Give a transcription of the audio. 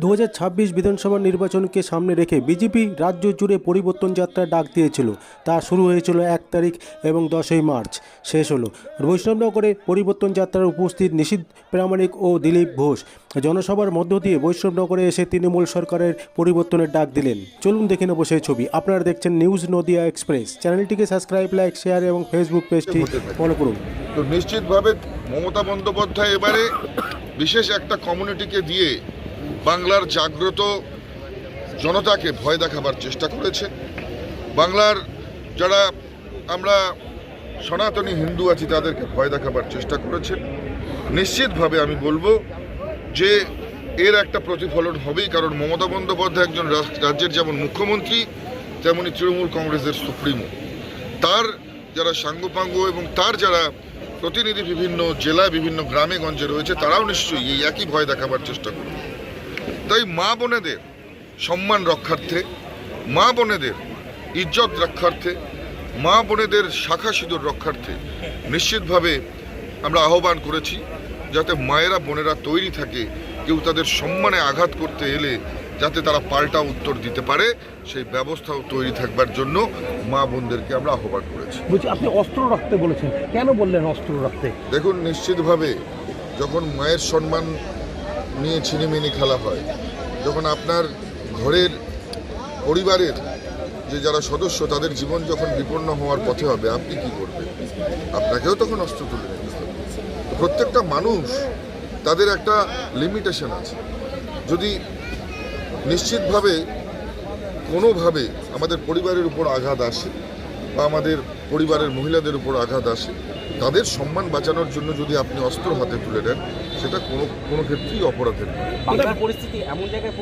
2026 বিধানসভা নির্বাচনকে সামনে রেখে বিজেপি রাজ্য জুড়ে পরিবর্তন যাত্রার ডাক দিয়েছিল। তা শুরু হয়েছিল 1 তারিখ এবং 10ই মার্চ শেষ হলো। বৈষ্ণবনগরে পরিবর্তন যাত্রার উপস্থিত নিশীথ প্রামাণিক ও দিলীপ ঘোষ জনসভার মধ্য দিয়ে বৈষ্ণবনগরে এসে তৃণমূল সরকারের পরিবর্তনের ডাক দিলেন। চলুন দেখে নেব সেই ছবি। আপনারা দেখছেন নিউজ নদিয়া এক্সপ্রেস। চ্যানেলটিকে সাবস্ক্রাইব, লাইক, শেয়ার এবং ফেসবুক পেজটি ফলো করুন। তো নিশ্চিতভাবে মমতা বন্দ্যোপাধ্যায় এবারে বিশেষ একটা কমিউনিটিকে দিয়ে বাংলার জাগ্রত জনতাকে ভয় দেখাবার চেষ্টা করেছে। বাংলার যারা আমরা সনাতনী হিন্দু আছি তাদেরকে ভয় দেখাবার চেষ্টা করেছেন। নিশ্চিতভাবে আমি বলবো যে এর একটা প্রতিফলন হবেই, কারণ মমতা বন্দ্যোপাধ্যায় একজন রাজ্যের যেমন মুখ্যমন্ত্রী তেমনি তৃণমূল কংগ্রেসের সুপ্রিমো। তার যারা সাঙ্গপাঙ্গ এবং তার যারা প্রতিনিধি বিভিন্ন জেলায় বিভিন্ন গ্রামে গঞ্জে রয়েছে তারাও নিশ্চয়ই এই একই ভয় দেখাবার চেষ্টা করবে। তাই মা বোনেদের সম্মান রক্ষার্থে, মা বোনেদের ইজ্জত রক্ষার্থে, মা বোনেদের শাখা সিঁদুর রক্ষার্থে নিশ্চিতভাবে আমরা আহ্বান করেছি যাতে মায়েরা বোনেরা তৈরি থাকে, কেউ তাদের সম্মানে আঘাত করতে এলে যাতে তারা পাল্টা উত্তর দিতে পারে সেই ব্যবস্থাও তৈরি থাকবার জন্য মা বোনদেরকে আমরা আহ্বান করেছি। বলছি, আপনি অস্ত্র রাখতে বলেছেন, কেন বললেন অস্ত্র রাখতে? দেখুন, নিশ্চিতভাবে যখন মায়ের সম্মান নিয়ে ছিনিমিনি খেলা হয়, যখন আপনার ঘরের পরিবারের যে যারা সদস্য তাদের জীবন যখন বিপন্ন হওয়ার পথে হবে, আপনি কি করবেন? আপনাকেও তখন অস্ত্র তুলে নিতে হবে। প্রত্যেকটা মানুষ তাদের একটা লিমিটেশন আছে। যদি নিশ্চিতভাবে কোনোভাবে আমাদের পরিবারের উপর আঘাত আসে বা আমাদের পরিবারের মহিলাদের উপর আঘাত আসে, তাদের সম্মান বাঁচানোর জন্য যদি আপনি অস্ত্র হাতে তুলে নেন, সেটা কোনো ক্ষেত্রেই অপরাধের নয়। পরিস্থিতি এমন জায়গায়